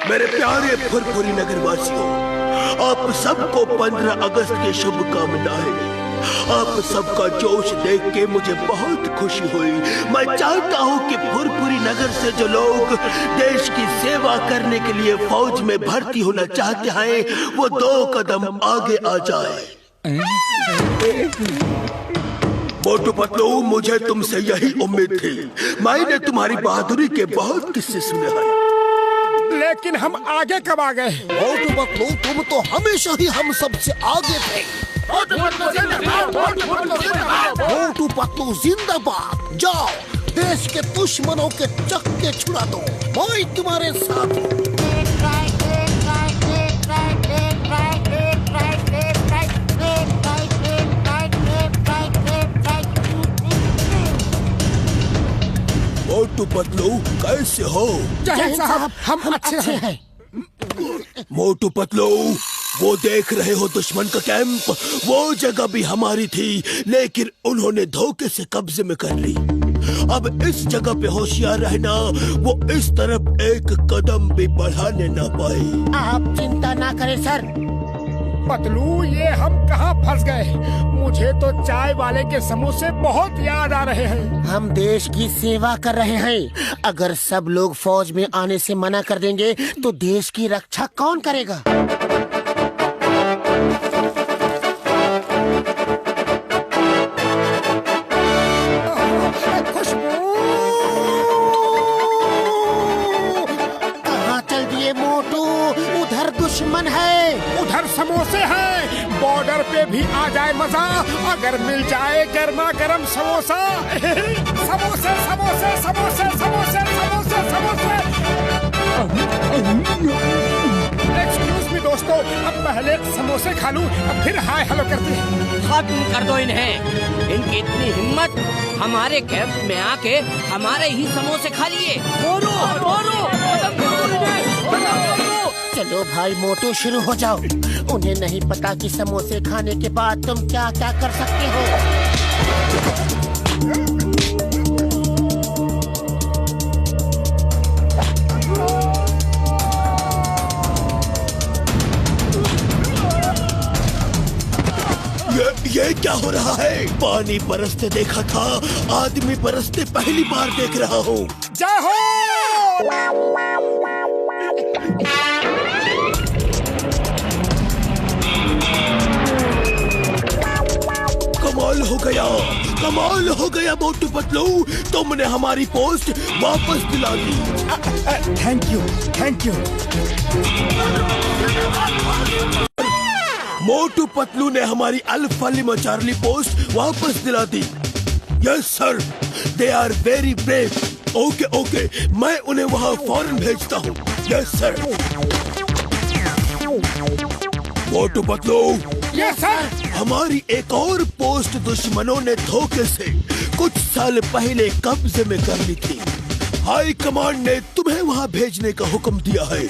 मेरे प्यारे फुरफुरी नगरवासियों, आप सबको 15 अगस्त की शुभकामनाएं। आप सबका जोश देख के मुझे बहुत खुशी हुई। मैं चाहता हूँ कि फुरफुरी नगर से जो लोग देश की सेवा करने के लिए फौज में भर्ती होना चाहते हैं, वो 2 कदम आगे आ जाए। मोटू पतलू, मुझे तुमसे यही उम्मीद थी। मैंने तुम्हारी बहादुरी के बहुत किस्से सुने हैं, लेकिन हम आगे कब आ गए? मोटू पतलू, तुम तो हमेशा ही हम सबसे आगे थे। मोटू पतलू जिंदाबाद। जाओ, देश के दुश्मनों के चक्के छुड़ा दो। मैं तुम्हारे साथ हूँ। मोटू पतलू, कैसे हो? जय साहब, हम अच्छे हैं। मोटू पतलू, वो देख रहे हो दुश्मन का कैंप? वो जगह भी हमारी थी, लेकिन उन्होंने धोखे से कब्जे में कर ली। अब इस जगह पे होशियार रहना, वो इस तरफ एक कदम भी बढ़ाने ना पाए। आप चिंता ना करें सर। पतलू, ये हम कहाँ फंस गए? मुझे तो चाय वाले के समोसे बहुत याद आ रहे हैं। हम देश की सेवा कर रहे हैं। अगर सब लोग फौज में आने से मना कर देंगे तो देश की रक्षा कौन करेगा? कहाँ चल दिए मोटू? उधर दुश्मन है, उधर समोसे हैं। बॉर्डर पे भी आ जाए मजा, अगर मिल जाए गर्मा गर्म समोसा। समोसे समोसे समोसे समोसे समोसे समोसे। एक्सक्यूज मी दोस्तों, अब पहले समोसे खा लूं, अब फिर हाय हेलो करते हैं। खत्म कर दो इन्हें। इनकी इतनी हिम्मत, हमारे कैंप में आके हमारे ही समोसे खा लिए। बोलो बोलो, खत्म कर दो इन्हें, खत्म कर दो। चलो भाई मोटू, शुरू हो जाओ। उन्हें नहीं पता कि समोसे खाने के बाद तुम क्या क्या कर सकते हो। ये क्या हो रहा है? पानी बरसते देखा था, आदमी बरसते पहली बार देख रहा हूँ। जय हो। कमाल हो गया, कमाल हो गया मोटू पतलू, तुमने हमारी पोस्ट वापस दिला दी। Thank you, thank you. Motu Patlu ने हमारी अल्फा लिमा चार्ली पोस्ट वापस दिला दी। Yes sir, they are very brave. Okay okay, मैं उन्हें वहाँ फौरन भेजता हूँ। Yes sir. Motu Patlu, yes sir. हमारी एक और पोस्ट दुश्मनों ने धोखे से कुछ साल पहले कब्जे में कर ली थी। हाई कमांड ने तुम्हें वहाँ भेजने का हुक्म दिया है।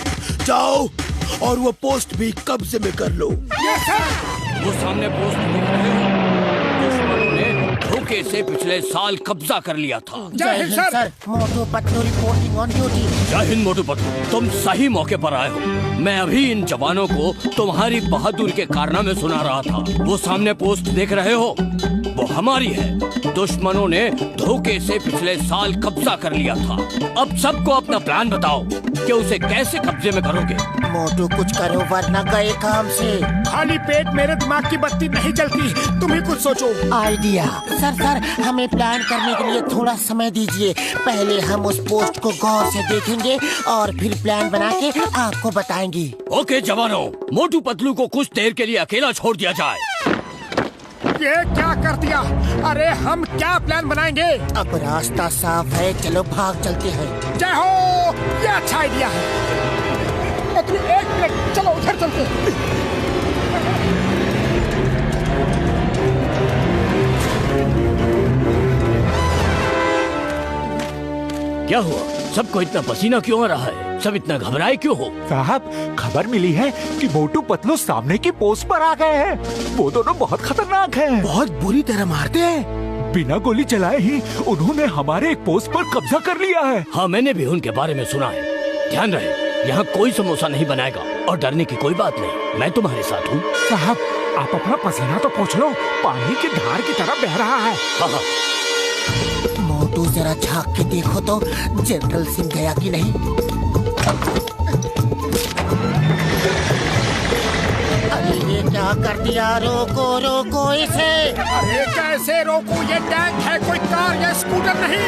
जाओ और वो पोस्ट भी कब्जे में कर लो। Yes sir. वो सामने पोस्ट देख रहे हो? दुश्मनों ने धोखे से पिछले साल कब्जा कर लिया था। जय Hind sir. Motu Patlu reporting on duty. जय हिंद मोटू पतलू, तुम सही मौके पर आए हो। मैं अभी इन जवानों को तुम्हारी बहादुरी के कारनामे सुना रहा था। वो सामने पोस्ट देख रहे हो? वो हमारी है। दुश्मनों ने धोखे से पिछले साल कब्जा कर लिया था। अब सबको अपना प्लान बताओ कि उसे कैसे कब्जे में करोगे। मोटू कुछ करो वरना गए काम से। खाली पेट मेरे दिमाग की बत्ती नहीं जलती, तुम ही कुछ सोचो। आइडिया। सर, हमें प्लान करने के लिए थोड़ा समय दीजिए। पहले हम उस पोस्ट को गौर से देखेंगे और फिर प्लान बना के आपको बताएंगे। ओके जवानों, मोटू पतलू को कुछ देर के लिए अकेला छोड़ दिया जाए। ये क्या कर दिया? अरे हम क्या प्लान बनाएंगे? अब रास्ता साफ है, चलो भाग चलते हैं। जय हो, ये अच्छा आइडिया है। पतलू एक मिनट, चलो उधर चलते हैं। क्या हुआ? सबको इतना पसीना क्यों आ रहा है? सब इतना घबराए क्यों हो? साहब, खबर मिली है कि मोटू पतलू सामने की पोस्ट पर आ गए हैं। वो दोनों बहुत खतरनाक हैं। बहुत बुरी तरह मारते हैं। बिना गोली चलाए ही उन्होंने हमारे एक पोस्ट पर कब्जा कर लिया है। हाँ, मैंने भी उनके बारे में सुना है। ध्यान रहे, यहाँ कोई समोसा नहीं बनाएगा और डरने की कोई बात नहीं, मैं तुम्हारे साथ हूँ। साहब, आप अपना पसीना तो पोंछ लो, पानी की धार की तरह बह रहा है। हाँ हाँ। मोटू जरा झांक के देखो तो जनरल सिंह गया कि नहीं। अरे ये क्या कर दिया, रोको रोको इसे। अरे कैसे रोकूं, ये टैंक है, कोई कार या स्कूटर नहीं।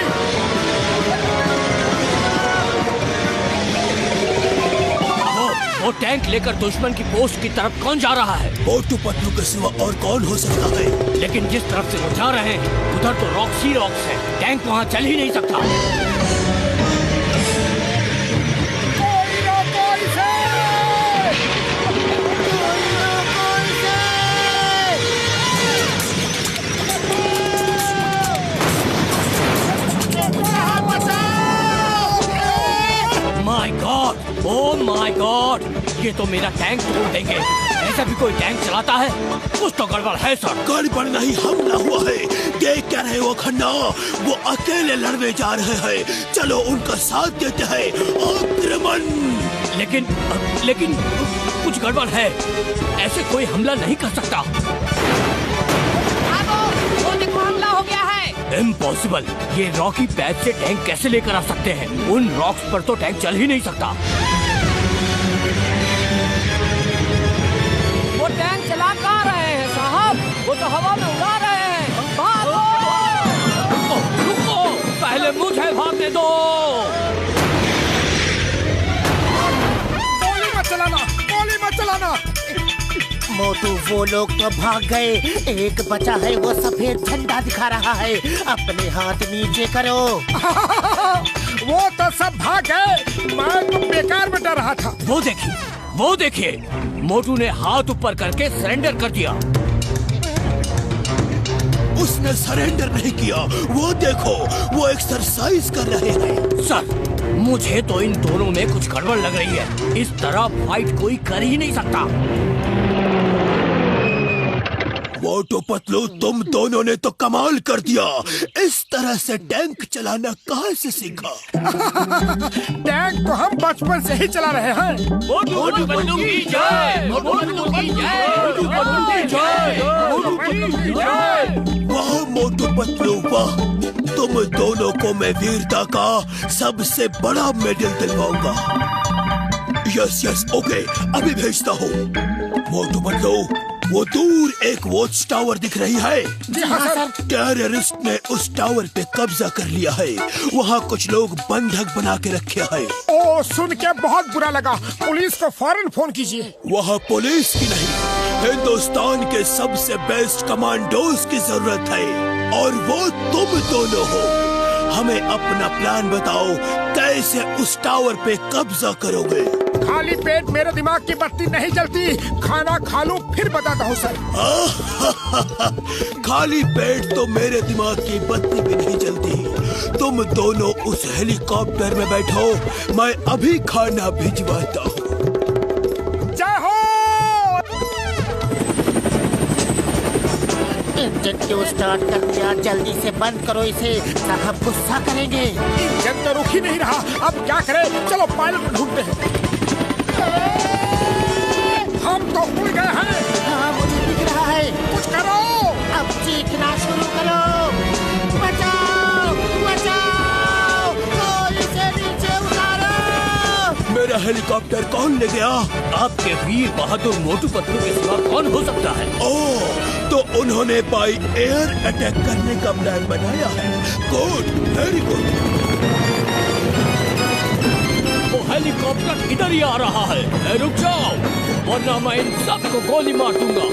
वो टैंक लेकर दुश्मन की पोस्ट की तरफ कौन जा रहा है? मोटू पतलू के सिवा और कौन हो सकता है? लेकिन जिस तरफ से वो जा रहे हैं उधर तो रॉक्स ही रॉक्स है, टैंक वहाँ चल ही नहीं सकता। कोई रोको इसे। My God, oh my God, ये तो मेरा टैंक तोड़ देंगे। ऐसा भी कोई टैंक चलाता है? कुछ तो गड़बड़ है सर। गड़बड़ नहीं, हमला हुआ है। ये क्या रहे वो खन्ना, वो अकेले लड़ने जा रहे हैं। चलो उनका साथ देते हैं। आक्रमण। लेकिन कुछ गड़बड़ है, ऐसे कोई हमला नहीं कर सकता। हमला हो गया है। इम्पॉसिबल, ये रॉकी पैच से टैंक कैसे लेकर आ सकते हैं? उन रॉक्स पर तो टैंक चल ही नहीं सकता। वो टैंक चला कहाँ रहे हैं साहब? वो तो हवा में उड़ा रहे हैं। भागो! रुको, पहले मुझे भागने दो। गोली मत चलाना, गोली मत चलाना। मोटू, वो लोग तो भाग गए, एक बचा है, वो सफेद झंडा दिखा रहा है। अपने हाथ नीचे करो। वो तो सब भाग गए, मैं तो बेकार में डर रहा था। वो देखिए, मोटू ने हाथ ऊपर करके सरेंडर कर दिया। उसने सरेंडर नहीं किया, वो देखो, वो एक्सरसाइज कर रहे हैं। सर, मुझे तो इन दोनों में कुछ गड़बड़ लग रही है। इस तरह फाइट कोई कर ही नहीं सकता। मोटू पतलू, तुम दोनों ने तो कमाल कर दिया। इस तरह से टैंक चलाना कहाँ से सीखा? टैंक तो हम बचपन से ही चला रहे हैं। मोटू पतलू की जय, मोटू पतलू की जय, मोटू पतलू की जय, मोटू पतलू की जय। वाह मोटू पतलू वाह, तुम दोनों को मैं वीरता का सबसे बड़ा मेडल दिलवाऊंगा। यस ओके, अभी भेजता हूँ। मोटू पतलू, वो दूर एक वॉच टावर दिख रही है। जी हाँ सर। टेररिस्ट ने उस टावर पे कब्जा कर लिया है। वहाँ कुछ लोग बंधक बना के रखे हैं। ओ, सुन के बहुत बुरा लगा। पुलिस को फौरन फोन कीजिए। वहाँ पुलिस की नहीं, हिंदुस्तान के सबसे बेस्ट कमांडोज की जरूरत है, और वो तुम दोनों हो। हमें अपना प्लान बताओ, कैसे उस टावर पे कब्जा करोगे? खाली पेट मेरे दिमाग की बत्ती नहीं जलती। खाना खा लूं फिर बताता हूँ सर। खाली पेट तो मेरे दिमाग की बत्ती भी नहीं जलती। तुम दोनों उस हेलीकॉप्टर में बैठो, मैं अभी खाना भिजवाता हूँ। जय हो। इंजन क्यों स्टार्ट कर दिया? जल्दी से बंद करो इसे, साहब गुस्सा करेंगे। इंजन तो रुक ही नहीं रहा, अब क्या करें? चलो पायलट ढूंढते हैं। हम तो उड़ गए हैं। हाँ, मुझे दिख रहा है। कुछ करो। अब चीखना शुरू करो। बचाओ बचाओ, कोई इसे नीचे उतारो। मेरा हेलीकॉप्टर कौन ले गया? आपके वीर बहादुर मोटू पतलू के सिवा कौन हो सकता है? ओह, तो उन्होंने बाई एयर अटैक करने का प्लान बनाया है। Good, very good. वो हेलीकॉप्टर इधर ही आ रहा है। रुक जाओ, वरना मैं इन सबको गोली मार दूंगा।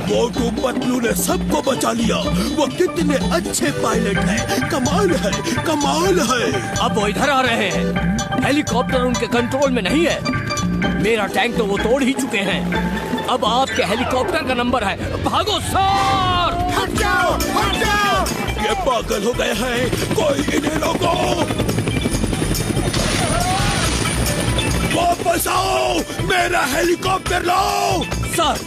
मोटू पतलू ने सबको बचा लिया। वो कितने अच्छे पायलट हैं। कमाल है, कमाल है। अब वो इधर आ रहे हैं। हेलीकॉप्टर उनके कंट्रोल में नहीं है। मेरा टैंक तो वो तोड़ ही चुके हैं। अब आपके हेलीकॉप्टर का नंबर है। भागो सर! हट जाओ, हट जाओ। ये पागल हो गए हैं, कोई इन्हें रोको। वापस बचाओ, मेरा हेलीकॉप्टर लाओ। सर,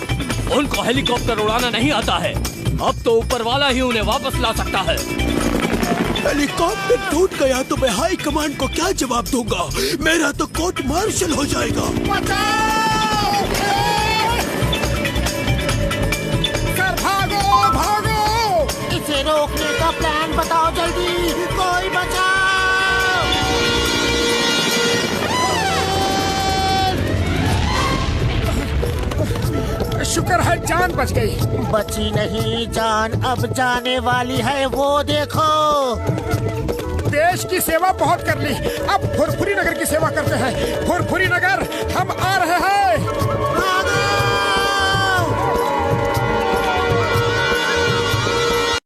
उनको हेलीकॉप्टर उड़ाना नहीं आता है। अब तो ऊपर वाला ही उन्हें वापस ला सकता है। हेलीकॉप्टर टूट गया तो मैं हाई कमांड को क्या जवाब दूंगा? मेरा तो कोर्ट मार्शल हो जाएगा। बचाओ! सर भागो भागो! इसे रोकने का प्लान बताओ जल्दी, कोई बचाओ! शुक्र है जान बच गई। बची नहीं जान, अब जाने वाली है, वो देखो। देश की सेवा बहुत कर ली, अब फुरफुरी नगर की सेवा करते हैं। फुरफुरी नगर